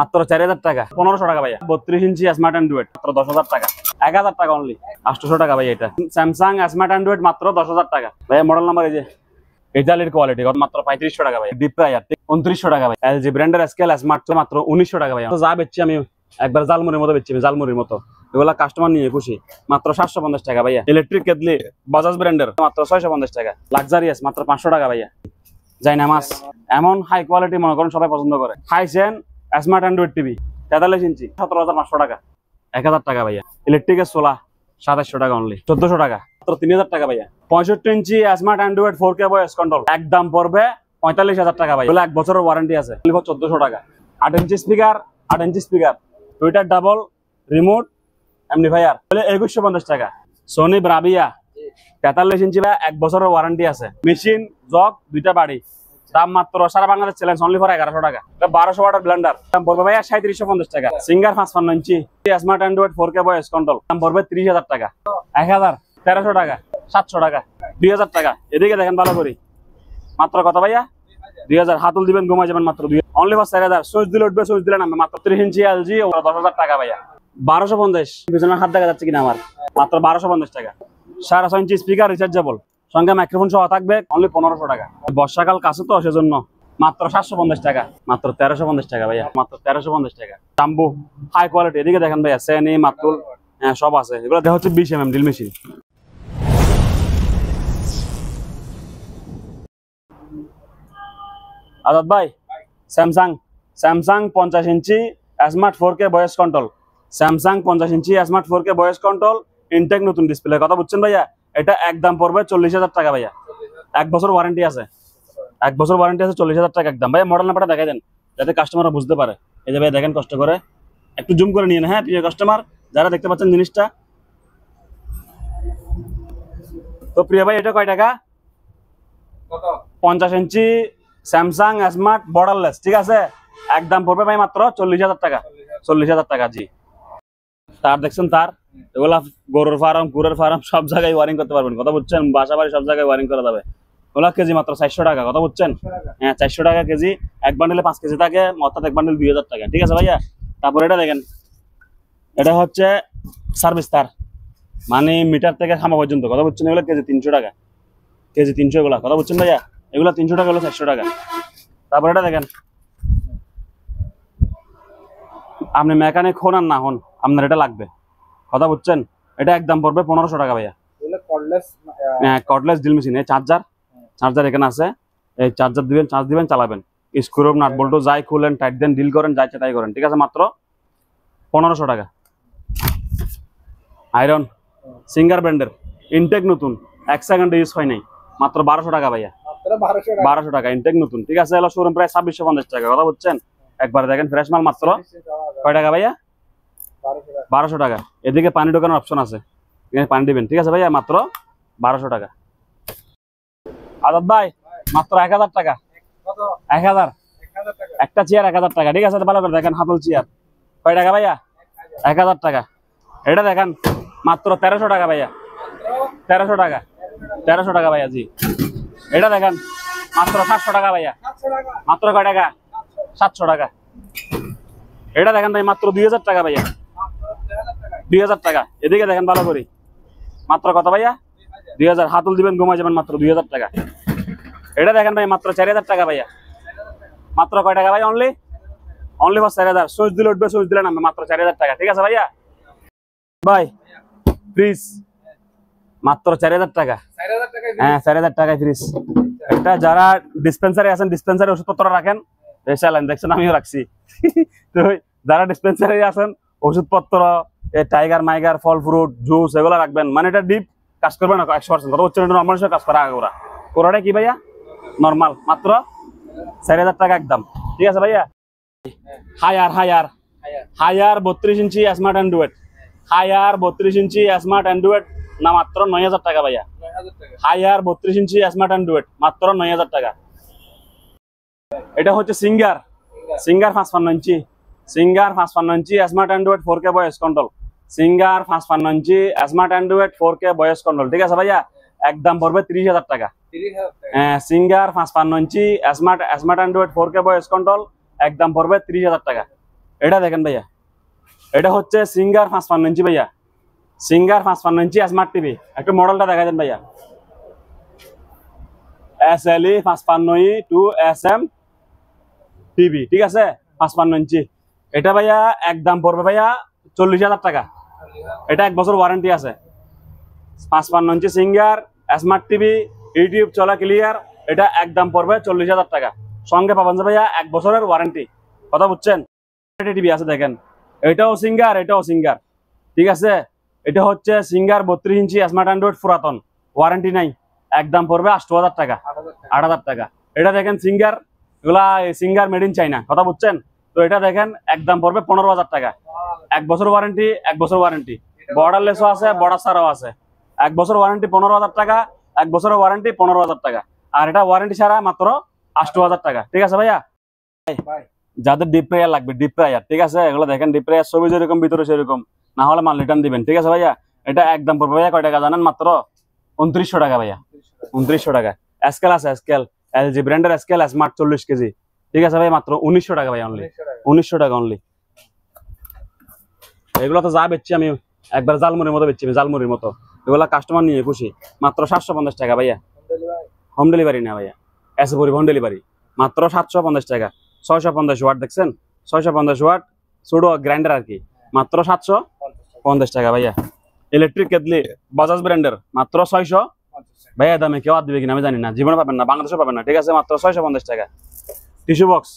মাত্র 4000 টাকা, 1500 টাকা ভাইয়া। 32 ইঞ্চি স্মার্ট অ্যান্ড্রয়েড মাত্র 10000 টাকা, 1000 টাকা অনলি, 800 টাকা ভাইয়া। এটা স্যামসাং স্মার্ট অ্যান্ড্রয়েড মাত্র 10000 টাকা ভাইয়া। মডেল নাম্বার এই যে ইতালির কোয়ালিটি মাত্র 3500 টাকা ভাইয়া। ডিপ প্রায়ার 2900 টাকা ভাই। এলজি ব্র্যান্ডের স্কেল স্মার্ট মাত্র 1900 টাকা ভাইয়া। যা বেচছি আমি একবার জালমুড়ির মতো বেচছি, জালমুড়ির মতো। এগুলা কাস্টমার নিয়ে খুশি। মাত্র 750 টাকা ভাইয়া। ইলেকট্রিক কেটলি বাজাজ ব্র্যান্ডের মাত্র 650 টাকা। লাক্সারিয়াস মাত্র 500 টাকা ভাইয়া। জাইনামাস এমন হাই কোয়ালিটি মনে করেন সবাই পছন্দ করে। হাইসেন স্মার্ট অ্যান্ড্রয়েড টিভি 43 ইঞ্চি 17500 টাকা, 1000 টাকা ভাইয়া। ইলেকট্রিকের সোলা 2700 টাকা অনলি, 1400 টাকা মাত্র 3000 টাকা ভাইয়া। 65 inch smart Android 4K voice control একদম পড়বে 45000 টাকা ভাই। 1 বছরের ওয়ারেন্টি আছে, 1400 টাকা। 8 inch speaker, 8 inch speaker, Twitter double remote amplifier 2150 টাকা। সোনি ব্রাভিয়া 43 ইঞ্চি বা 1 বছরের ওয়ারেন্টি আছে। মেশিন জগ দুইটা বাড়ি, দাম মাত্র সারা বাংলাদেশ চ্যালেঞ্জ অনলি ফর 1100 টাকা। 1200 ওয়াটের ব্লেন্ডার দাম পড়বে ভাইয়া 3750 টাকা। Singer 55 inch smart Android 4K voice control দাম পড়বে 30000 টাকা, 1000, 1300 টাকা, 700 টাকা, 2000 টাকা। এদিকে দেখেন ভালো করি, মাত্র কত ভাইয়া? 2000। হাতুল দিবেন ঘুমাই যাবেন মাত্র 2000 অনলি ফর 4000। সুইচ দিলে উঠবে, সুইচ দিলে নামবে। মাত্র 30 ইঞ্চি এলজি 10000 টাকা ভাইয়া। 1250 পিছনে হাত দেখা যাচ্ছে কিনা আমার, মাত্র 1250 টাকা। 6.5 ইঞ্চি স্পিকার রিচার্জেবল, সঙ্গে মাইক্রোফোন সহ থাকবে অনলি 1500 টাকা। বর্ষাকাল কাছে তো সেজন্য মাত্র 750 টাকা, মাত্র 1350 টাকা ভাইয়া। মাত্র 1350 টাকা। Jumbo high quality. এদিকে দেখেন ভাইয়া সেনি মাতুল সব আছে। এগুলো দেখা হচ্ছে 20 mm ড্রিল মেশিন। আজাদ ভাই Samsung 50 inch smart 4K voice control, Samsung 50 inch smart 4K voice control intact নতুন ডিসপ্লে। কথা বুঝছেন ভাইয়া? এটা একদম পড়বে 40000 টাকা ভাইয়া। 1 বছর ওয়ারেন্টি আছে, 1 বছর ওয়ারেন্টি আছে, 40000 টাকা একদম ভাইয়া। মডেল নাম্বারটা দেখাই দেন যাতে কাস্টমাররা বুঝতে পারে। এই যে ভাই দেখেন কষ্ট করে, একটু জুম করে নিয়ে হ্যাঁ প্রিয় কাস্টমার যারা দেখতে পাচ্ছেন জিনিসটা। তো প্রিয় ভাই এটা কয় টাকা? 50 ইঞ্চি স্যামসাং স্মার্ট বর্ডারলেস, ঠিক আছে? একদম পড়বে ভাই মাত্র 40000 টাকা, 40000 টাকা জি। তার দেখছেন তার, এগুলা গরুর ফার্ম, কুকুরের ফার্ম সব জায়গায় ওয়ারিং করতে পারবেন। কথা বুঝছেন? বাসা বাড়ি সব জায়গায় ওয়ারিং করা যাবে। ওগুলা কেজি মাত্র 400 টাকা। কথা বুঝছেন? হ্যাঁ 400 টাকা কেজি। এক বান্ডেলে 5 কেজি থাকে, অর্থাৎ এক বান্ডেল 2000 টাকা, ঠিক আছে ভাইয়া? তারপর এটা দেখেন, এটা হচ্ছে সার্ভিস তার, মানে মিটার থেকে খামা পর্যন্ত। কথা বুঝছেন? এগুলো কেজি 300 টাকা, কেজি 300 এগুলা। কথা বুঝছেন ভাইয়া? এগুলো 300 টাকা, হলো 400 টাকা। তারপর এটা দেখেন, আপনি মেকানিক হন আর না হন আপনার এটা লাগবে। কথা বুঝছেন? এটা একদম পড়বে 1500 টাকা ভাইয়া। হ্যাঁ কর্ডলেস ড্রিল মেশিন। এই চার্জার এখানে আছে, এই চার্জার দিবেন, চার্জ দিবেন, চালাবেন। স্ক্রু নাট বল্টু যাই খুলেন, টাইট দেন, ডিল করেন, যা ইচ্ছা তাই করেন, ঠিক আছে? মাত্র 1500 টাকা। আয়রন সিঙ্গার ব্র্যান্ডের ইনটেক নতুন, 1 সেকেন্ড ইউজ হয় নাই, মাত্র 1200 টাকা ভাইয়া। 1200 টাকা ইনটেক নতুন, ঠিক আছে? হলো শোরুম প্রায় 2650 টাকা। কথা বুঝছেন? একবার দেখেন ফ্রেশ মাল মাত্র কয় টাকা ভাইয়া? 1200 টাকা। এদিকে পানি ঢোকানোর অপশন আছে, এখানে পানি দিবেন, ঠিক আছে ভাইয়া? মাত্র 1200 টাকা। আজাদ ভাই মাত্র 1000 টাকা, 1000। একটা চেয়ার 1000 টাকা, ঠিক আছে? ভালো করে দেখেন, হাতল চেয়ার কয় টাকা ভাইয়া? 1000 টাকা। এটা দেখেন মাত্র 1300 টাকা ভাইয়া, 1300 টাকা, 1300 টাকা ভাইয়া জি। এটা দেখেন মাত্র 700 টাকা ভাইয়া। মাত্র কয় টাকা? 700 টাকা। এটা দেখেন ভাই মাত্র 2000 টাকা ভাইয়া, 2000 টাকা। এদিকে দেখেন ভালো করি, মাত্র কত ভাইয়া? 2000। হাতুল দিবেন ঘুমাই যাবেন, মাত্র 2000 টাকা। এটা দেখেন ভাই মাত্র 4000 টাকা ভাইয়া। মাত্র কয় টাকা ভাই? Only for 4000। সুইচ দিলে উঠবে, সুইচ দিলে নামবে, মাত্র 4000 টাকা, ঠিক আছে ভাইয়া? ভাই ফ্রিজ মাত্র 4000 টাকা। হ্যাঁ 4000 টাকায় ফ্রিজ। এটা যারা ডিসপেন্সারি আছেন, ডিসপেন্সারি ওষুধপত্র রাখেন, দেখছেন আমিও রাখছি। তো যারা ডিসপেন্সারি আছেন, ওষুধপত্র, টাইগার মাইগার, ফল ফ্রুট, জুস এগুলো রাখবেন। মানে এটা ডিপ কাজ করবে না 100%। কথা হচ্ছে এটা নর্মাল কাজ করা আগে ওরা কি ভাইয়া? নর্মাল। মাত্র 4000 টাকা একদম, ঠিক আছে ভাইয়া? হায়ার 32 ইঞ্চি স্মার্ট অ্যান্ড্রয়েড, হায়ার 32 ইঞ্চি স্মার্ট অ্যান্ড্রয়েড না মাত্র 9000 টাকা ভাইয়া। হায়ার 32 ইঞ্চি স্মার্ট অ্যান্ড্রয়েড মাত্র 9000 টাকা। এটা হচ্ছে Singer 55 inch, Singer 55 inch smart Android 4K voice control, Singer 55 inch smart Android 4K voice control, ঠিক আছে ভাইয়া? একদম পড়বে 30,000 টাকা। হ্যাঁ Singer 55 inch smart Android 4K voice control একদম পড়বে 30,000 টাকা। এটা দেখেন ভাইয়া, এটা হচ্ছে সিঙ্গার 55 ইঞ্চি ভাইয়া, সিঙ্গার 55 ইঞ্চি স্মার্ট টিভি। একটু মডেলটা দেখা দেন ভাইয়া, SLE 55 টু SM টিভি, ঠিক আছে 55 ইঞ্চি। এটা ভাইয়া একদম পড়বে ভাইয়া 40,000 টাকা। এটা 1 বছর ওয়ারেন্টি আছে। 55 inch singer smart TV, YouTube চলা ক্লিয়ার, এটা একদম পড়বে 40,000 টাকা। সঙ্গে পাবেন যে ভাইয়া 1 বছরের ওয়ারেন্টি। কথা বুঝছেন? টিভি আছে দেখেন, এটাও সিঙ্গার, এটাও সিঙ্গার, ঠিক আছে। এটা হচ্ছে সিঙ্গার 32 ইঞ্চি স্মার্ট অ্যান্ড্রয়েড, পুরাতন, ওয়ারেন্টি নাই, একদম পড়বে 8,000 টাকা, 8,000 টাকা। এটা দেখেন সিঙ্গার, এগুলা সিঙ্গার মেড ইন চাইনা। কথা বুঝছেন? তো এটা দেখেন একদম পড়বে 15,000 টাকা। 1 বছর ওয়ারেন্টি, 1 বছর ওয়ারেন্টি, বর্ডারলেসও আছে, বর্ডার ছাড়াও আছে। 1 বছর ওয়ারেন্টি 15,000 টাকা, 1 বছরের ওয়ারেন্টি 15,000 টাকা। আর এটা ওয়ারেন্টি ছাড়া মাত্র 8,000 টাকা, ঠিক আছে ভাইয়া। যাদের ডিপ ফ্রায়ার লাগবে, ডিপ ফ্রায়ার, ঠিক আছে, এগুলো দেখেন ডিপ ফ্রায়ার ছবি যেরকম ভিতরে সেরকম, না হলে মাল রিটার্ন দিবেন, ঠিক আছে ভাইয়া। এটা একদম পড়বে ভাইয়া কয় টাকা জানেন? মাত্র 2900 টাকা ভাইয়া, 2900 টাকা। স্কেল আছে, স্কেল LG ব্র্যান্ডের স্কেল স্মার্ট 40 কেজি, ঠিক আছে ভাই, মাত্র 1900 টাকা ভাই, অনলি 1900 টাকা অনলি। এগুলো তো যা বেচছি আমি একবার জালমুড়ির মতো বেচছি, জালমুড়ির মতো। এগুলা কাস্টমার নিয়ে খুশি। মাত্র 750 টাকা ভাইয়া, হোম ডেলিভারি না ভাইয়া, এসে পরিবহন ডেলিভারি, মাত্র 750 টাকা। 650 ওয়াট দেখছেন, 650 ওয়াট সুডো গ্রাইন্ডার আর কি, মাত্র 750 টাকা ভাইয়া। ইলেকট্রিক কেটলি বাজাজ ব্র্যান্ডের, মাত্র 600 ভাইয়া। দামে কেউ আর দিবে কিনা আমি জানি না, জীবনে পাবেন না, বাংলাদেশে পাবেন না, ঠিক আছে, মাত্র 650 টাকা। টিস্যু বক্স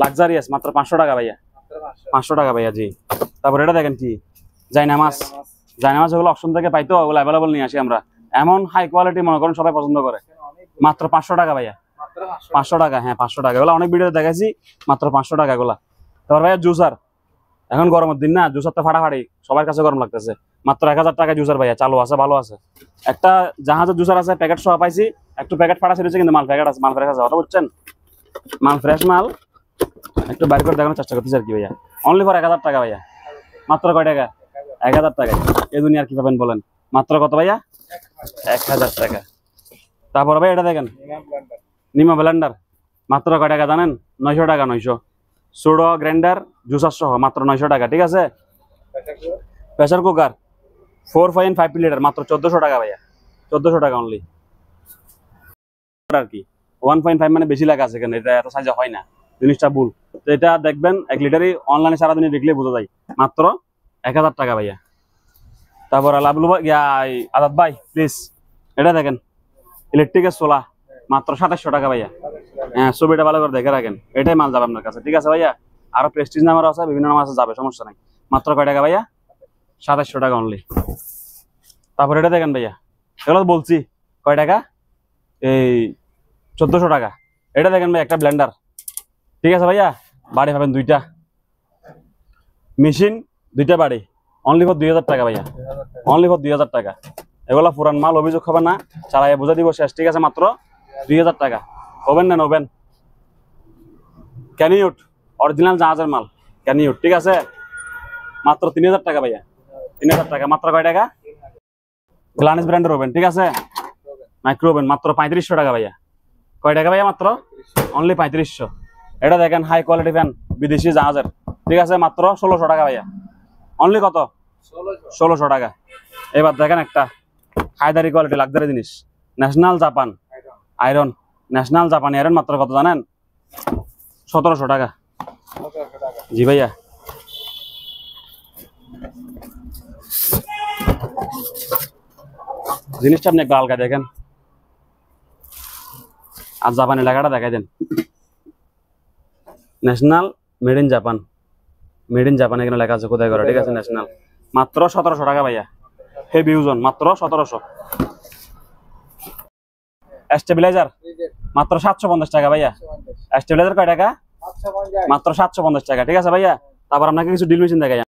লাক্সারিয়াস, মাত্র 500 টাকা ভাইয়া, 500 টাকা ভাইয়া, জি। তারপর এটা দেখেন কি জায়নামাজ, জায়নামাজ ওগুলো অপশন থেকে পাইতো, ওগুলো অ্যাভেলেবল নিয়ে আসি আমরা, এমন হাই কোয়ালিটি মনে করেন সবাই পছন্দ করে, মাত্র 500 টাকা ভাইয়া, 500 টাকা, হ্যাঁ 500 টাকা। এগুলো অনেক ভিডিওতে দেখাইছি, মাত্র 500 টাকা এগুলা। তারপর ভাইয়া জুসার, এখন গরমের দিন না, জুসার তো ফাটাফাটি, সবার কাছে গরম লাগতেছে, মাত্র 1000 টাকা জুসার ভাইয়া, চালু আছে, ভালো আছে। একটা জাহাজের জুসার আছে, প্যাকেট সহ পাইছি, একটু প্যাকেট ফাটা ছেড়েছে, কিন্তু মাল প্যাকেট আছে, মাল ফ্রেশ আছে, কথা বুঝছেন? মাল ফ্রেশ মাল, একটু বাইর করে দেখানোর চেষ্টা করতেছি আর কি ভাইয়া। অনলি ফর 1000 টাকা ভাইয়া, মাত্র কয় টাকা? 1000 টাকায় এই দুনিয়া আর কি পাবেন বলেন? মাত্র কত ভাইয়া? 1000 টাকা। তারপর ভাই এটা দেখেন নিমা ব্লেন্ডার, মাত্র কয় টাকা জানেন? 900 টাকা, 900। সুডো গ্রাইন্ডার জুসার সহ মাত্র 900 টাকা, ঠিক আছে। প্রেসার কুকার 4.5 লিটার, মাত্র 1400 টাকা ভাইয়া, 1400 টাকা অনলি আর কি। 1.5 মানে বেশি লাগা আছে, এখানে এটা এত সাইজে হয় না, জিনিসটা ভুল। তো এটা দেখবেন 1 লিটারই, অনলাইনে সারাদিনে দেখলে বোঝা যায়, মাত্র 1000 টাকা ভাইয়া। তারপর লাভলু আজাদ ভাই প্লিজ, এটা দেখেন ইলেকট্রিকের সোলা, মাত্র 2700 টাকা ভাইয়া। হ্যাঁ, ছবিটা ভালো করে দেখে রাখেন, এটাই মাল যাবে আপনার কাছে, ঠিক আছে ভাইয়া। আরো প্রেস্টিজ নাম্বার আছে, বিভিন্ন নাম আছে, যাবে, সমস্যা নাই। মাত্র কয় টাকা ভাইয়া? 2700 টাকা অনলি। তারপর এটা দেখেন ভাইয়া, এগুলো বলছি কয় টাকা, এই 1400 টাকা। এটা দেখেন ভাই একটা ব্লেন্ডার, ঠিক আছে ভাইয়া, বাড়ি পাবেন 2টা, মেশিন 2টা বাড়ি, অনলি ফর 2000 টাকা ভাইয়া, অনলি ফর 2000 টাকা। এগুলা পুরান মাল, অভিযোগ হবে না, চালাই বোঝা দিব শেষ, ঠিক আছে, মাত্র 2000 টাকা। ওভেন নেন, ওভেন ক্যানিউট, অরিজিনাল জাহাজের মাল ক্যানিউট, ঠিক আছে, মাত্র 3000 টাকা ভাইয়া, 3000 টাকা। মাত্র কয় টাকা? গ্লানিস ব্র্যান্ডের ওভেন, ঠিক আছে, মাইক্রো ওভেন, মাত্র 3500 টাকা ভাইয়া। কয় টাকা ভাইয়া? মাত্র অনলি 3500। এটা দেখেন হাই কোয়ালিটি ফ্যান, বিদেশি জাহাজের, ঠিক আছে, মাত্র 1600 টাকা ভাইয়া, অনলি কত? 1600 টাকা। এবার দেখেন একটা হায়দারি কোয়ালিটি লাক্সারি জিনিস, ন্যাশনাল জাপান আয়রন, ন্যাশনাল জাপানি আয়রন, মাত্র কত জানেন? 1700 টাকা, জি ভাইয়া। জিনিসটা আপনি একটু হালকা দেখেন, আর জাপানি লেখাটা দেখাই দেন, National made in Japan, made in Japan এখানে লেখা আছে, কোথায় করে, ঠিক আছে, ন্যাশনাল, মাত্র 1700 টাকা ভাইয়া। হেভি ওজন, মাত্র 1700। স্টেবিলাইজার মাত্র 750 টাকা ভাইয়া। স্টেবিলাইজার কয় টাকা? মাত্র 750 টাকা, ঠিক আছে ভাইয়া। তারপর আপনাকে কিছু ড্রিল মেশিন দেখাই।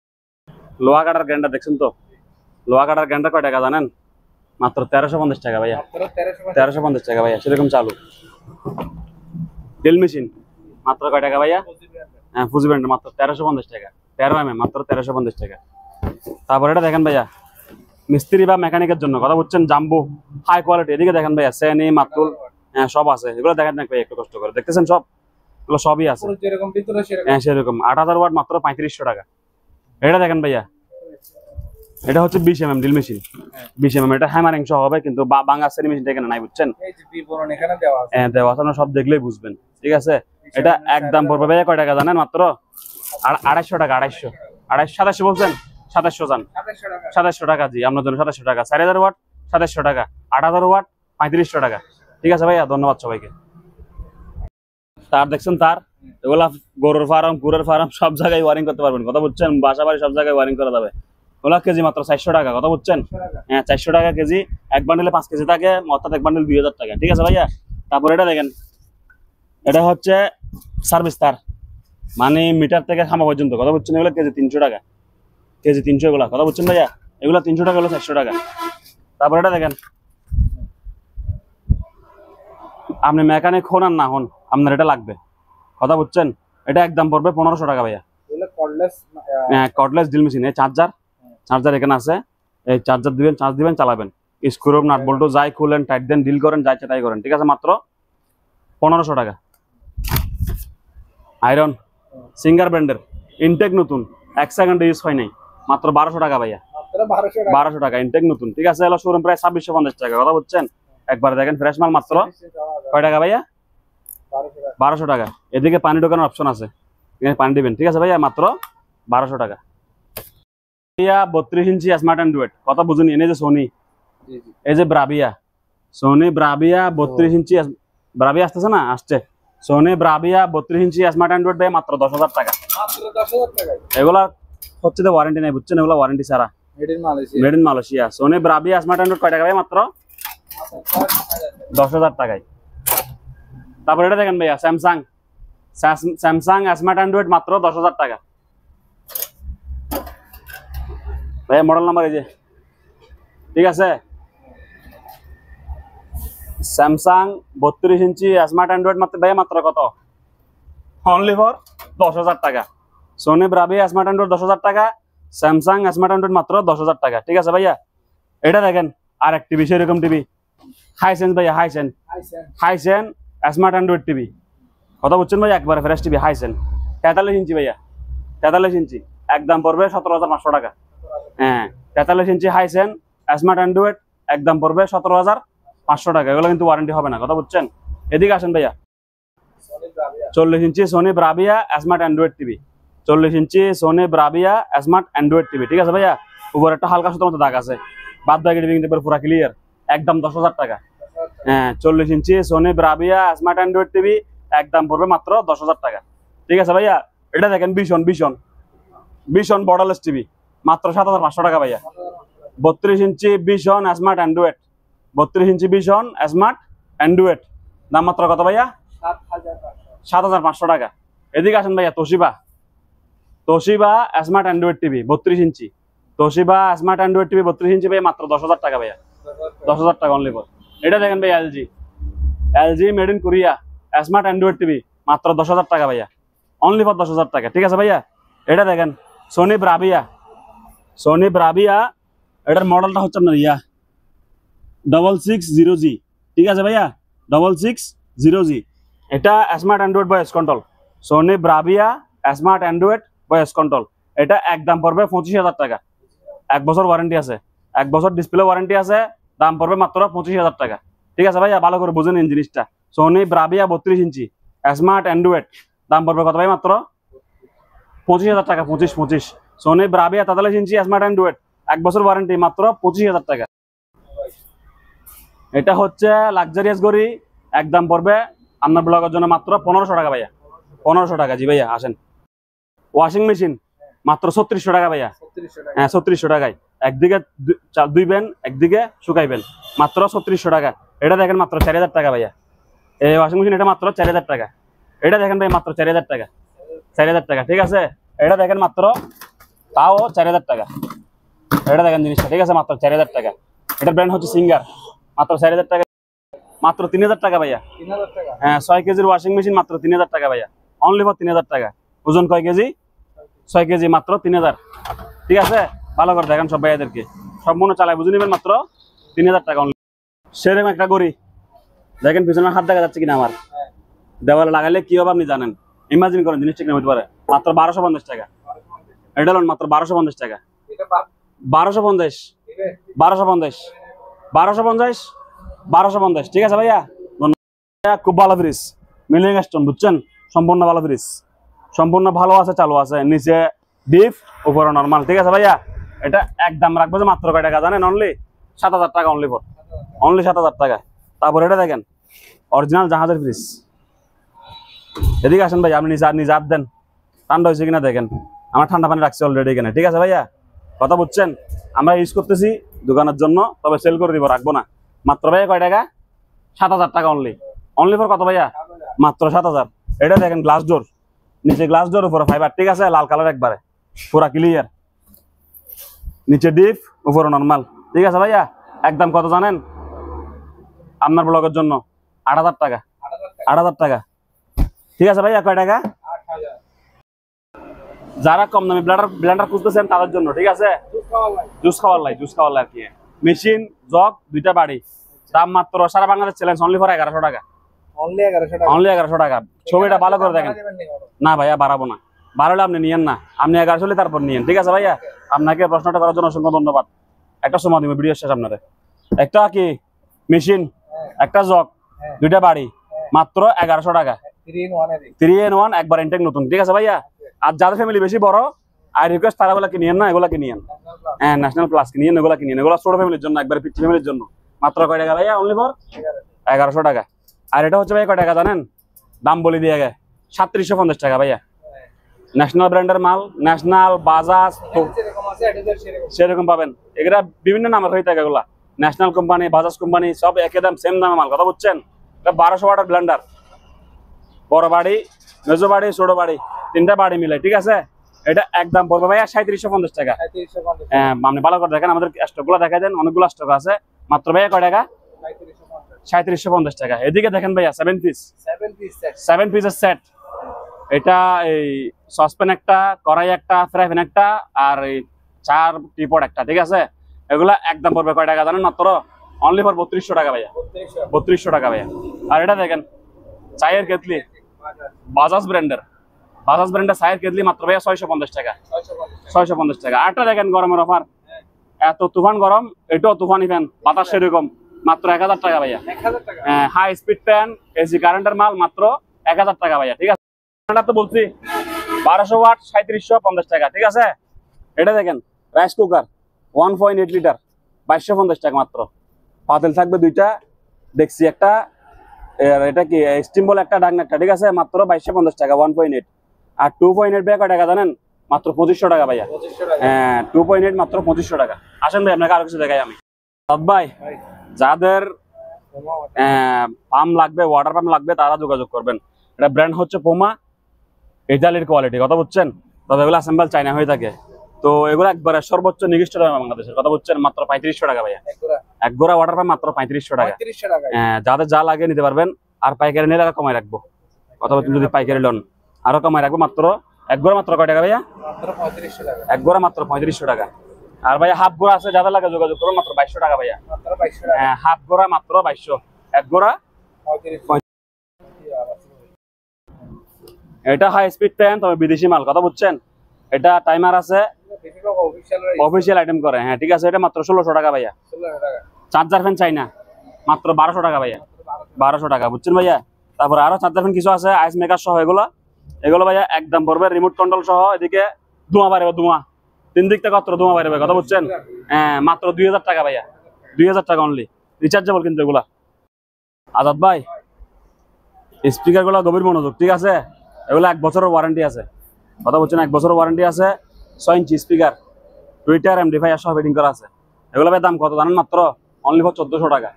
লোহা কাটার গ্রাইন্ডার দেখছেন তো, লোহা কাটার গ্রাইন্ডার কয় টাকা জানেন? মাত্র 1350 টাকা ভাইয়া, 1350 টাকা ভাইয়া, সেরকম চালু। ড্রিল মেশিন মাত্র কয় টাকা ভাইয়া? হ্যাঁ, ফুজি ব্র্যান্ড, মাত্র 1350 টাকা, 13mm, মাত্র 1350 টাকা। তারপর এটা দেখেন ভাইয়া, মিস্ত্রি বা মেকানিকের জন্য, কথা বুঝছেন, জাম্বো হাই কোয়ালিটি। এদিকে দেখেন ভাইয়া, সেনি, মাতুল, হ্যাঁ সব আছে, এগুলো দেখেন না ভাই, একটু কষ্ট করে দেখতেছেন সব, এগুলো সবই আছে। হ্যাঁ সেরকম 8000 ওয়াট মাত্র 3500 টাকা। এটা দেখেন ভাইয়া, এটা হচ্ছে 20 mm ড্রিল মেশিন, 20 mm। এটা হ্যামারিং সহ হবে, কিন্তু বাংলা সেরি মেশিনটা এখানে নাই, বুঝছেন? হ্যাঁ দেওয়া আছে, আপনারা সব দেখলেই বুঝবেন, ঠিক আছে? এটা একদম পড়বে ভাইয়া কয় টাকা জানেন? মাত্র 250 টাকা। 2700 বলছেন, 2700 জান, 2700 টাকা। জি, আপনার জন্য 2700 টাকা। 4000 ওয়াট 2700 টাকা, 8000 ওয়াট 3500 টাকা। ঠিক আছে ভাইয়া, ধন্যবাদ সবাইকে। তার দেখছেন, তার এগুলা গরুর ফার্ম, কুকুরের ফার্ম সব জায়গায় ওয়ারিং করতে পারবেন, কথা বুঝছেন? বাসা বাড়ি সব জায়গায় ওয়ারিং করা যাবে। ওগুলা কেজি মাত্র 400 টাকা, কথা বুঝছেন? হ্যাঁ 400 টাকা কেজি। এক বান্ডেলে 5 কেজি থাকে, অর্থাৎ এক বান্ডেল 2000 টাকা। ঠিক আছে ভাইয়া। তারপর এটা দেখেন, এটা হচ্ছে সার্ভিস তার, মানে মিটার থেকে খামা পর্যন্ত, কথা বুঝছেন? এগুলো কেজি 300 টাকা, কেজি 300 এগুলা, কথা বুঝছেন ভাইয়া? এগুলা 300 টাকা, হলো 400 টাকা। তারপর এটা দেখেন, আপনি মেকানিক হন আর না হন, আপনার এটা লাগবে, কথা বুঝছেন? এটা একদম পড়বে 1500 টাকা ভাইয়া। হ্যাঁ কর্ডলেস ড্রিল মেশিন। এই চার্জার এখানে আছে, এই চার্জার দিবেন, চার্জ দিবেন, চালাবেন। স্ক্রু নাট বল্টু যাই খুলেন, টাইট দেন, ডিল করেন, যা ইচ্ছা তাই করেন। ঠিক আছে, মাত্র 1500 টাকা। আয়রন সিঙ্গার ব্র্যান্ডের, ইনটেক নতুন, 1 সেকেন্ড ইউজ হয় নাই, মাত্র 1200 টাকা ভাইয়া। 1200 টাকা ইনটেক নতুন। ঠিক আছে, এলো শোরুম প্রায় 2650 টাকা, কথা বুঝছেন? একবার দেখেন, ফ্রেশ মাল মাত্র কয় টাকা ভাইয়া? 1200 টাকা। এদিকে পানি ঢোকানোর অপশন আছে, এখানে পানি দিবেন। ঠিক আছে ভাইয়া, মাত্র 1200 টাকা। 32 ইঞ্চি স্মার্ট অ্যান্ড্রয়েড, কথা বুঝুন? এনে যে সোনি, এই যে ব্রাভিয়া, সোনি ব্রাভিয়া 32 ইঞ্চি, ব্রাভিয়া আসতেছে না, আসছে সোনি ব্রাভিয়া 32 ইঞ্চি স্মার্ট অ্যান্ড্রয়েড ভাই, মাত্র 10,000 টাকা। এগুলা হচ্ছে তো ওয়ারেন্টি নাই, বুঝছেন? এগুলা ওয়ারেন্টি ছাড়া, made in Malaysia. Sony Bravia smart android কয় টাকা ভাই? মাত্র 10,000 টাকায়। তারপর এটা দেখেন ভাইয়া, স্যামসাং স্মার্ট অ্যান্ড্রয়েড, মাত্র 10,000 টাকা ভাইয়া। মডেল নাম্বার এই যে, ঠিক আছে? স্যামসাং 32 ইঞ্চি স্মার্ট অ্যান্ড্রয়েড মাত্র ভাইয়া, মাত্র কত? অনলি ফর 10,000 টাকা। সোনি ব্রাভিয়া স্মার্ট অ্যান্ড্রয়েড 10,000 টাকা, স্যামসাং স্মার্ট অ্যান্ড্রয়েড মাত্র 10,000 টাকা। ঠিক আছে ভাইয়া। এটা দেখেন, আর এক টিভি, সেরকম টিভি, হাইসেন্স ভাইয়া, হাইসেন স্মার্ট অ্যান্ড্রয়েড টিভি, কথা বুঝছেন ভাইয়া? একবারে ফ্রেশ টিভি, হাইসেন 43 ইঞ্চি ভাইয়া, 43 ইঞ্চি, একদম পড়বে 17,500 টাকা। হ্যাঁ 43 ইঞ্চি হাইসেন স্মার্ট অ্যান্ড্রয়েড, একদম পড়বে 17,500 টাকা। এগুলো কিন্তু ওয়ারেন্টি হবে না, কথা বুঝছেন? এদিকে আসেন ভাইয়া। 40 inch Sony Bravia smart Android TV, 40 inch Sony Bravia smart Android TV. ঠিক আছে ভাইয়া। উপরে একটা হালকা সুতোর মতো দাগ আছে, বাদ বাকি টিভি কিন্তু পুরো ক্লিয়ার, একদম 10,000 টাকা। হ্যাঁ 40 inch Sony Bravia smart Android TV, একদম পড়বে মাত্র 10,000 টাকা। ঠিক আছে ভাইয়া। এটা দেখেন, ভিশন বর্ডারলেস টিভি, মাত্র 7,500 টাকা ভাইয়া। 32 ইঞ্চি ভিশন স্মার্ট অ্যান্ড্রয়েড, 32 ইঞ্চি ভিশন স্মার্ট অ্যান্ড্রয়েড, দাম মাত্র কত ভাইয়া? 7,500 টাকা। এদিকে আসেন ভাইয়া, তোশিবা স্মার্ট অ্যান্ড্রয়েড টিভি 32 ইঞ্চি, তোশিবা স্মার্ট অ্যান্ড্রয়েড টিভি 32 ইঞ্চি ভাইয়া, মাত্র 10,000 টাকা ভাইয়া। 10,000 টাকা অনলি ফর। এটা দেখেন ভাই, LG made in Korea smart Android TV, মাত্র 10,000 টাকা ভাইয়া, অনলি ফর 10,000 টাকা। ঠিক আছে ভাইয়া। এটা দেখেন, সোনি ব্রাভিয়া, এটার মডেলটা হচ্ছে আপনার 660G। ঠিক আছে ভাইয়া, 660G। এটা smart android voice control, Sony Bravia smart android voice control. এটা একদম পড়বে 25,000 টাকা, 1 বছর ওয়ারেন্টি আছে, 1 বছর ডিসপ্লে ওয়ারেন্টি আছে, দাম পড়বে মাত্র 25,000 টাকা। ঠিক আছে ভাইয়া, ভালো করে বুঝেন এই জিনিসটা। সোনি ব্রাভিয়া 32 ইঞ্চি স্মার্ট অ্যান্ড্রয়েড, দাম পড়বে কত ভাই? মাত্র 25,000 টাকা। 25। সোনি ব্রাভিয়া 43 ইঞ্চি স্মার্ট অ্যান্ড্রয়েড, 1 বছর ওয়ারেন্টি, মাত্র 25,000 টাকা। এটা হচ্ছে লাক্সারিয়াস গড়ি, একদম পড়বে আপনার ব্লগের জন্য মাত্র 1500 টাকা ভাইয়া। 1500 টাকা। জি ভাইয়া আসেন। ওয়াশিং মেশিন মাত্র 3600 টাকা ভাইয়া। হ্যাঁ 3600 টাকায়, একদিকে ধুইবেন, একদিকে শুকাইবেন, মাত্র 3600 টাকা। এটা দেখেন মাত্র 4,000 টাকা ভাইয়া। এই ওয়াশিং মেশিন, এটা মাত্র 4,000 টাকা। এটা দেখেন ভাই, মাত্র 4,000 টাকা, 4,000 টাকা। ঠিক আছে। এটা দেখেন মাত্র, তাও 4,000 টাকা। এটা দেখেন জিনিসটা, ঠিক আছে, মাত্র 4,000 টাকা। এটার ব্র্যান্ড হচ্ছে সিঙ্গার, মাত্র 4,000 টাকা। মাত্র 3,000 টাকা ভাইয়া। হ্যাঁ 6 কেজির ওয়াশিং মেশিন, মাত্র 3,000 টাকা ভাইয়া, অনলি ফর 3,000 টাকা। ওজন কয় কেজি? 6 কেজি, মাত্র 3,000। ঠিক আছে, ভালো করে দেখেন সব ভাইয়াদেরকে, সব মনে চালায় বুঝে নেবেন, মাত্র 3,000 টাকা অনলি। সেরকম একটা গড়ি দেখেন, পিছনে হাত দেখা যাচ্ছে কিনা আমার, দেওয়ালে লাগাইলে কি হবে আপনি জানেন? ইমাজিন করেন, জিনিস ঠিক না হতে পারে। মাত্র 1250 টাকা। এটা হলো মাত্র 1250 টাকা। 1250, 1250, 1250, 1250। ঠিক আছে ভাইয়া, খুব ভালো ফ্রিজ, মিলিং স্টোন, বুঝছেন? সম্পূর্ণ ভালো ফ্রিজ, সম্পূর্ণ ভালো আছে, চালু আছে। নিচে ডিপ, উপরে নরমাল। ঠিক আছে ভাইয়া, এটা একদম রাখবো যে মাত্র কয় টাকা জানেন? অনলি 7000 টাকা। অনলি ফর অনলি 7000 টাকা। তারপর এটা দেখেন, অরিজিনাল জাহাজের ফ্রিজ। এদিকে আসেন ভাই, আপনি নিজে হাত দেন, ঠান্ডা হয়েছে কিনা দেখেন। আমার ঠান্ডা পানি রাখছি অলরেডি এখানে। ঠিক আছে ভাইয়া, কথা বুঝছেন? আমরা ইউজ করতেছি দোকানের জন্য, তবে সেল করে দিব, রাখবো না। মাত্র ভাইয়া কয় টাকা? 7000 টাকা। অনলি অনলি ফর কত ভাইয়া? মাত্র 7000। এটা দেখেন গ্লাস ডোর, নিচে গ্লাস ডোর, উপরে ফাইবার। ঠিক আছে, লাল কালার একবারে পুরা ক্লিয়ার। নিচে ডিপ, উপরে নরমাল। ঠিক আছে ভাইয়া, একদম কত জানেন? আপনার ব্লগের জন্য 8000 টাকা। 8000 টাকা। ঠিক আছে ভাইয়া, কয় টাকা? যারা কম দামি ব্লেন্ডার খুঁজতেছেন তাদের জন্য। ঠিক আছে, জুস খাওয়ার লাই আর কি। মেশিন, জগ, দুইটা বাড়ি, দাম মাত্র সারা বাংলাদেশ চ্যালেঞ্জ, অনলি ফর 1100 টাকা। অনলি 1100 টাকা। ছবিটা ভালো করে দেখেন। না ভাইয়া, বাড়াবো না, বাড়ালে আপনি নিয়েন না, আপনি 1100 তারপর নিয়েন। ঠিক আছে ভাইয়া, আপনাকে প্রশ্নটা করার জন্য অসংখ্য ধন্যবাদ। একটা সময় দিব ভিডিও শেষ আপনাদের। একটা কি মেশিন, একটা জগ, দুইটা বাড়ি, মাত্র 1100 টাকা। 3 in 1 একবার ইনটেক নতুন। ঠিক আছে ভাইয়া, আর যাদের ফ্যামিলি বেশি বড়, আই রিকোয়েস্ট তারা এগুলা কিনিয়েন না, এগুলা কিনিয়েন। হ্যাঁ, ন্যাশনাল প্লাস কিনিয়েন, এগুলা কিনিয়েন। এগুলা ছোট ফ্যামিলির জন্য, একবার পিচ্ছি ফ্যামিলির জন্য। মাত্র কয় টাকা ভাইয়া? অনলি ফর 1100 টাকা। আর এটা হচ্ছে ভাইয়া কয় টাকা জানেন? দাম বলে দিয়ে গে 3750 টাকা ভাইয়া। ন্যাশনাল ব্র্যান্ডের মাল, ন্যাশনাল, বাজাজ, সেরকম পাবেন। এগুলা বিভিন্ন নামের হয়ে থাকে। এগুলা ন্যাশনাল কোম্পানি, বাজাজ কোম্পানি, সব একই দাম, সেম দামে মাল। কথা বুঝছেন? এটা 1200 ওয়াটের ব্লেন্ডার, বড় বাড়ি, মেজো বাড়ি, ছোট বাড়ি, তিনটা বাড়ি মিলে। ঠিক আছে, এটা একদম পড়বে ভাইয়া 3750 টাকা। হ্যাঁ, আপনি ভালো করে দেখেন, আমাদের স্টকগুলো দেখা দেন, অনেকগুলো স্টক আছে। মাত্র ভাইয়া কয় টাকা? 3750 টাকা। এদিকে দেখেন ভাইয়া, 7 পিসের সেট। এটা এই সসপ্যান একটা, কড়াই একটা, ফ্রাই প্যান একটা, আর এই 4 টিপট একটা। ঠিক আছে, এগুলা একদম পড়বে কয় টাকা জানেন? মাত্র অনলি ফর 3200 টাকা ভাইয়া। 3200 টাকা ভাইয়া। আর এটা দেখেন, চায়ের কেতলি, বাজাজ ব্র্যান্ডের চায়ের কেতলি, মাত্র ভাইয়া 650 টাকা। 650 টাকা। আরটা দেখেন, গরমের অফার, এত তুফান গরম, এটাও তুফানি ফ্যান, বাতাস সেরকম, মাত্র 1000 টাকা ভাইয়া। হ্যাঁ, হাই স্পিড ফ্যান, এসি কারেন্টের মাল, মাত্র 1000 টাকা ভাইয়া। ঠিক আছে, তো বলছি 1200 ওয়াট, 3750 টাকা। ঠিক আছে, এটা দেখেন, রাইস কুকার 1.8 লিটার, 2250 টাকা মাত্র। পাতিল থাকবে দুইটা, দেখছি একটা, এটা কি স্টিম বল একটা, ডাকনা একটা। ঠিক আছে, মাত্র 2250 টাকা 1.8। আর 2.8 ভাইয়া কয় টাকা জানেন? মাত্র 2500 টাকা ভাইয়া। হ্যাঁ, 2.8 মাত্র 2500 টাকা। আসেন ভাই, আপনাকে আরো কিছু দেখাই আমি। ভাই, যাদের পাম্প লাগবে, ওয়াটার পাম্প লাগবে, তারা যোগাযোগ করবেন। এটা ব্র্যান্ড হচ্ছে পোমা, ইতালির কোয়ালিটি। কথা বুঝছেন? তবে এগুলো অ্যাসেম্বল চায়না হয়ে থাকে। তো এগুলো একবারে সর্বোচ্চ নির্দিষ্ট দাম বাংলাদেশের। কথা বুঝছেন? মাত্র 3500 টাকা ভাইয়া। এক গোড়া ওয়াটার পাম্প মাত্র 3500 টাকা। যাদের যা লাগে নিতে পারবেন। আর পাইকারি নিলে আরো কমাই রাখবো। কথা বলছেন, যদি পাইকারি লোন আরো কমাই রাখবো। মাত্র এক গোড়া মাত্র কয় টাকা ভাইয়া? এক গোড়া মাত্র 3500 টাকা। আর ভাইয়া হাফ গোড়া আছে, যাদের লাগে যোগাযোগ করুন, মাত্র 2200 টাকা ভাইয়া। হাফ গোড়া মাত্র 2200, এক গোড়া। এটা হাই স্পিড ফ্যান, তবে বিদেশি মাল। কথা বুঝছেন? এটা টাইমার আছে, অফিসিয়াল আইটেম করে। হ্যাঁ, ঠিক আছে, এটা মাত্র 1600 টাকা ভাইয়া। চার্জার ফ্যান চাই না, মাত্র 1200 টাকা ভাইয়া। 1200 টাকা, বুঝছেন ভাইয়া? তারপরে আরো চার্জার ফ্যান কিছু আছে, আইস মেকার সহ। এগুলো ভাইয়া একদম পড়বে রিমোট কন্ট্রোল সহ। এদিকে ধোঁয়া বাড়বে, ধোঁয়া তিন দিক থেকে কত ধোঁয়া বাড়বে। কথা বুঝছেন? হ্যাঁ, মাত্র 2000 টাকা ভাইয়া। 2000 টাকা অনলি, রিচার্জেবল কিন্তু এগুলা। আজাদ ভাই, স্পিকার গুলো গভীর মনোযোগ। ঠিক আছে, এগুলো 1 বছরের ওয়ারেন্টি আছে। কথা বলছেন? 1 বছরের ওয়ারেন্টি আছে। 6 ইঞ্চি স্পিকার, টুইটার, এমডিফাই সব ফিটিং করা আছে। এগুলো ভাই দাম কত জানেন? মাত্র অনলি ফর 1400 টাকা।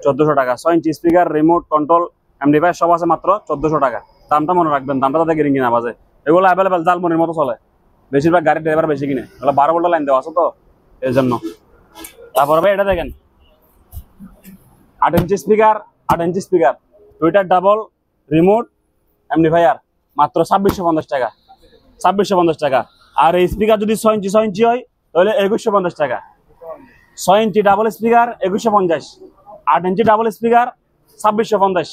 1400 টাকা। 6 ইঞ্চি স্পিকার, রিমোট কন্ট্রোল, এমডিফাই সব আছে, মাত্র 1400 টাকা। দামটা মনে রাখবেন, দামটা তাদের গিরিঙ্গি না বাজে। এগুলো অ্যাভেলেবেল, জালমনির মতো চলে। বেশিরভাগ গাড়ির ড্রাইভার বেশি কিনে। এগুলো 12 ভোল্টের লাইন দেওয়া আছে তো, এই জন্য। তারপরে ভাই এটা দেখেন, 8 inch speaker, 8 inch speaker, Twitter double, remote, এমডিফায়ার, মাত্র 2650 টাকা। 2650 টাকা। আর এই স্পিকার যদি 6 ইঞ্চি হয়, তাহলে 2150 টাকা। 6 ইঞ্চি ডাবল স্পিকার 2150, 8 ইঞ্চি ডাবল স্পিকার 2650।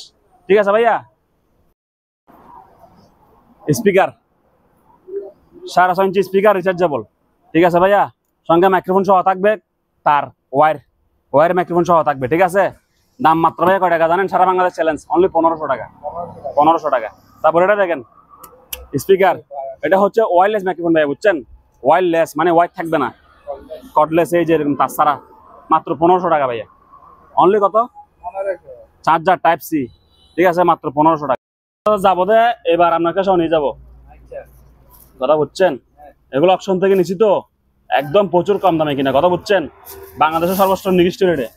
ঠিক আছে ভাইয়া। স্পিকার 6.5 ইঞ্চি স্পিকার রিচার্জেবল, ঠিক আছে ভাইয়া। সঙ্গে মাইক্রোফোন সহ থাকবে, তার ওয়ার মাইক্রোফোন সহ থাকবে, ঠিক আছে। দাম মাত্র ভাইয়া কয় টাকা জানেন? সারা বাংলাদেশ চ্যালেঞ্জ, অনলি 1500 টাকা। 1500 টাকা। তারপর এটা দেখেন স্পিকার, এটা হচ্ছে ওয়্যারলেস মাইক্রোফোন ভাইয়া, বুঝছেন? ওয়্যারলেস মানে ওয়্যার থাকবে না, কর্ডলেস, এই যে এরকম তার ছাড়া, মাত্র 1500 টাকা ভাইয়া। অনলি কত? চার্জার টাইপ সি, ঠিক আছে, মাত্র 1500 টাকা। যাবো দে, এবার আপনার কাছে নিয়ে যাবো, কথা বুঝছেন? এগুলো অপশন থেকে নিচ্ছি তো, একদম প্রচুর কম দামে কিনা, কথা বুঝছেন? বাংলাদেশের সর্বোচ্চ নির্দিষ্ট রেটে,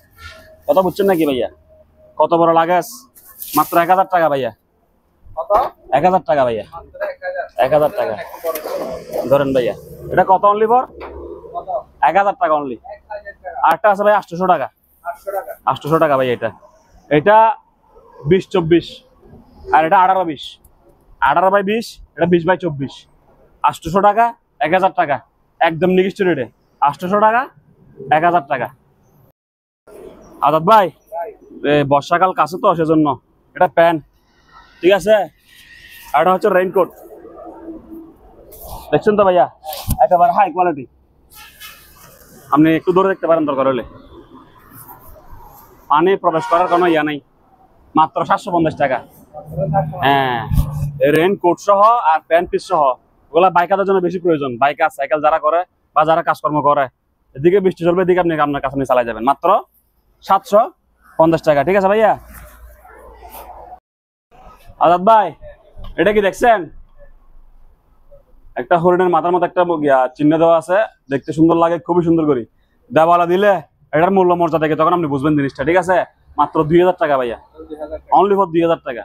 কথা বুঝছেন নাকি ভাইয়া? কত বড় লাগাস, মাত্র 1000 টাকা ভাইয়া। 1000 টাকা ভাইয়া, 1000 টাকা ধরেন ভাইয়া। এটা কত অনলি ফর 1000 টাকা অনলি। আরেকটা আছে ভাই 800 টাকা, 800 টাকা ভাইয়া। এটা 20-24, আর এটা 18-20, 18/20, এটা 20/24। 800 টাকা, 1000 টাকা, একদম নির্দিষ্ট রেটে। 800 টাকা, 1000 টাকা। আজাদ ভাই, বর্ষাকাল কাছে তো, সেজন্য এটা প্যান্ট, ঠিক আছে। আর এটা হচ্ছে রেইনকোট, দেখছেন তো ভাইয়া, একেবারে হাই কোয়ালিটি। আপনি একটু দূরে দেখতে পারেন দরকার হলে, পানি প্রবেশ করার কোনো ইয়া নেই, মাত্র 750 টাকা। হ্যাঁ, রেইনকোট সহ আর প্যান্ট পিস সহ, ওগুলা বাইকারদের জন্য বেশি প্রয়োজন। বাইকার সাইকেল যারা করে বা যারা কাজকর্ম করে, এদিকে বৃষ্টি চলবে, এদিকে আপনি আপনার কাছে চালাই যাবেন, মাত্র 750 টাকা, ঠিক আছে ভাইয়া। আজাদ ভাই, এটা কি দেখছেন? একটা হরিণের মাথার মতো একটা চিহ্ন দেওয়া আছে, দেখতে সুন্দর লাগে, খুবই সুন্দর করি দেওয়ালা দিলে এটার মূল্য মর্যাদা দেখে তখন আপনি বুঝবেন জিনিসটা, ঠিক আছে। মাত্র 2000 টাকা ভাইয়া, অনলি ফর 2000 টাকা।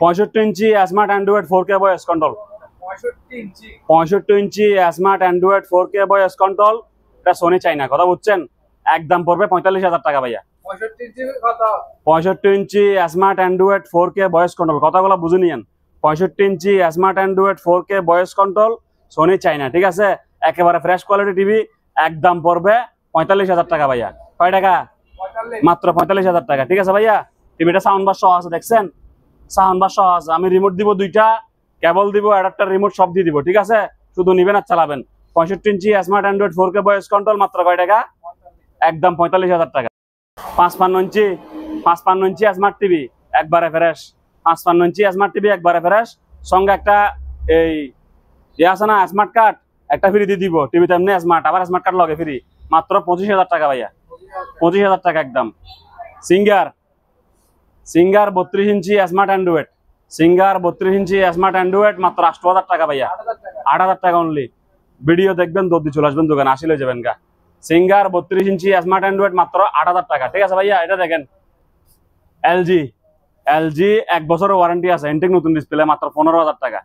65 inch smart Android 4K voice control, 65 inch smart Android 4K voice control, এটা সোনি চাইনা, কথা বুঝছেন? একদম পড়বে 45,000 টাকা ভাইয়া। 65 inch smart Android 4K voice control, কথাগুলো বুঝে নিয়েন। 65 inch smart Android 4K voice control, Sony China, ঠিক আছে। একেবারে ফ্রেশ কোয়ালিটি টিভি, একদম পড়বে 45,000 টাকা ভাইয়া। কয় টাকা? মাত্র 45,000 টাকা, ঠিক আছে ভাইয়া। টিভিটা সাউন্ড বার সহ আছে, দেখছেন? সাউন্ড বার সহ আছে। আমি রিমোট দিব 2টা, কেবল দিব, অ্যাডাপ্টার, রিমোট সব দিয়ে দিব, ঠিক আছে। শুধু নিবেন আর চালাবেন। 65 inch smart Android 4K voice control, মাত্র কয় টাকা? একদম 45,000 টাকা। 55 ইঞ্চি স্মার্ট টিভি, একবারে ফ্রেশ। 55 ইঞ্চি স্মার্ট টিভি, একবারে ফ্রেশ। সঙ্গে একটা এই আছে না স্মার্ট কার্ড, একটা ফ্রি দিয়ে দিব। টিভিতে এমনি স্মার্ট, আবার স্মার্ট কার্ড লগে ফ্রি, মাত্র 25,000 টাকা ভাইয়া। 25,000 টাকা একদম। সিঙ্গার 32 ইঞ্চি স্মার্ট অ্যান্ড্রয়েড, সিঙ্গার 32 ইঞ্চি স্মার্ট অ্যান্ড্রয়েড, মাত্র 8,000 টাকা ভাইয়া। 8,000 টাকা অনলি। ভিডিও দেখবেন, দৌড় চলে আসবেন দোকানে, আসলে যাবেন গা। সিঙ্গার 32 ইঞ্চি স্মার্ট অ্যান্ড্রয়েড, মাত্র 8,000 টাকা, ঠিক আছে ভাইয়া। এটা দেখেন এলজি 1 বছরের ওয়ারেন্টি আছে, ইনটেক নতুন ডিসপ্লে, মাত্র 15,000 টাকা।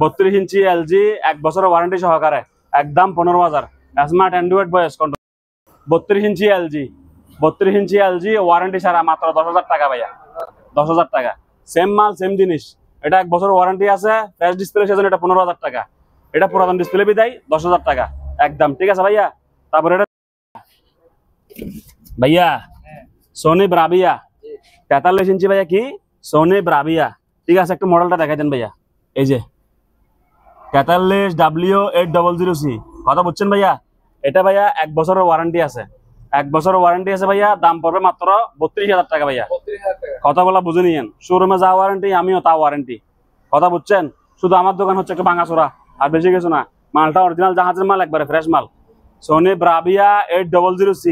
32 ইঞ্চি এলজি 1 বছরের ওয়ারেন্টি সহকারে, একদম 15,000। স্মার্ট অ্যান্ড্রয়েড ভয়েস কন্ট্রোল, 32 ইঞ্চি এলজি ওয়ারেন্টি ছাড়া, মাত্র 10,000 টাকা ভাইয়া। 10,000 টাকা। সেম মাল সেম জিনিস, এটা 1 বছর ওয়ারেন্টি আছে, ফ্রেশ ডিসপ্লে, সেজন্য এটা 15,000 টাকা। এটা পুরাতন ডিসপ্লে বিদায় 10,000 টাকা একদম, ঠিক আছে ভাইয়া। তারপরে এটা ভাইয়া সোনি ব্রাভিয়া 43 ইঞ্চি ভাইয়া, কি সোনি ব্রাভিয়া, ঠিক আছে। একটু মডেলটা দেখাই দেন ভাইয়া। এই যে 43 W800C, কথা বুঝছেন ভাইয়া? এটা ভাইয়া 1 বছরের ওয়ারেন্টি আছে, 1 বছরের ওয়ারেন্টি আছে ভাইয়া। দাম পড়বে মাত্র 32,000 টাকা ভাইয়া। কথা বলা বুঝে নিয়েন। শোরুমে যা ওয়ারেন্টি, আমিও তা ওয়ারেন্টি, কথা বুঝছেন? শুধু আমার দোকান হচ্ছে একটু ভাঙাচোরা, আর বেশি কিছু না। মালটা অরিজিনাল জাহাজের মাল, একবারে ফ্রেশ মাল। সোনি ব্রাভিয়া 800C,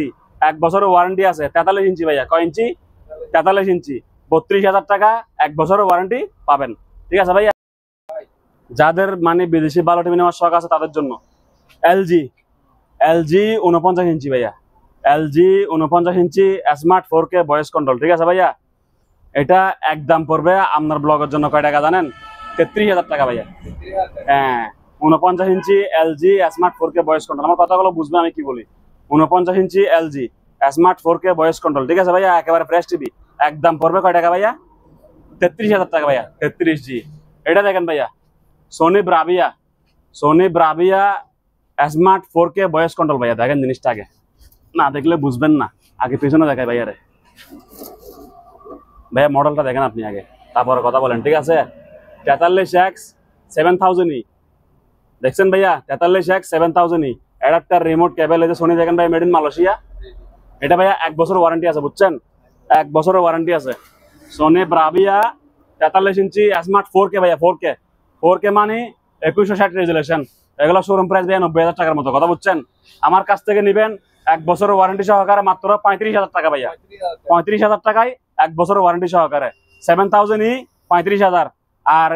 1 বছরের ওয়ারেন্টি আছে। 43 ইঞ্চি ভাইয়া, কয় ইঞ্চি? 43 ইঞ্চি, 32,000 টাকা, 1 বছরের ওয়ারেন্টি পাবেন, ঠিক আছে ভাইয়া। যাদের মানে বিদেশি ভালো টিভি নেওয়ার শখ আছে তাদের জন্য এলজি 49 ইঞ্চি ভাইয়া, এলজি 49 ইঞ্চি স্মার্ট 4K ভয়েস কন্ট্রোল, ঠিক আছে ভাইয়া। এটা একদম পড়বে আপনার ব্লগের জন্য কয় টাকা জানেন? 33,000 টাকা ভাইয়া। হ্যাঁ, 49 inch LG smart 4K voice control, আমার কথাগুলো বুঝবে আমি কি বলি। 49 inch LG smart 4K voice control, ঠিক আছে ভাইয়া, একেবারে ফ্রেশ টিভি। একদম পড়বে কয় টাকা ভাইয়া? 33,000 টাকা ভাইয়া। 33G। এটা দেখেন ভাইয়া, Sony Bravia smart 4K voice control ভাইয়া। দেখেন জিনিসটা আগে, না দেখলে বুঝবেন না, আগে পিছনে দেখায় ভাইয়া রে। ভাইয়া মডেলটা দেখেন আপনি আগে, তারপরে কথা বলেন, ঠিক আছে। 43X 7000 দেখছেন ভাইয়া 43X 7000 অ্যাডাপ্টার রিমোট কেবল এই যে সোনি দেখেন ভাই মেড ইন মালয়েশিয়া। এটা ভাইয়া 1 বছর ওয়ারেন্টি আছে বুঝছেন, 1 বছরের ওয়ারেন্টি আছে। সোনি ব্রাভিয়া 43 ইঞ্চি স্মার্ট 4K ভাইয়া 4K মানে 2160 রেজুলেশন। এগুলো শোরুম প্রাইস ভাইয়া 90,000 টাকার মতো, কথা বুঝছেন। আমার কাছ থেকে নেবেন 1 বছরের ওয়ারেন্টি সহকারে মাত্র 35,000 টাকা ভাইয়া, 35,000 টাকায় 1 বছরের ওয়ারেন্টি সহকারে 7000 35,000 আর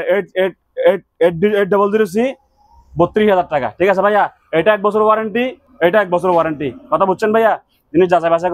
800C 32,000 টাকা। ঠিক আছে ভাইয়া, এটা 1 বছর ওয়ারেন্টি, এটা 1 বছর ওয়ারেন্টি, কথা বুঝছেন ভাইয়া। জিনিস যাচাই বাছাই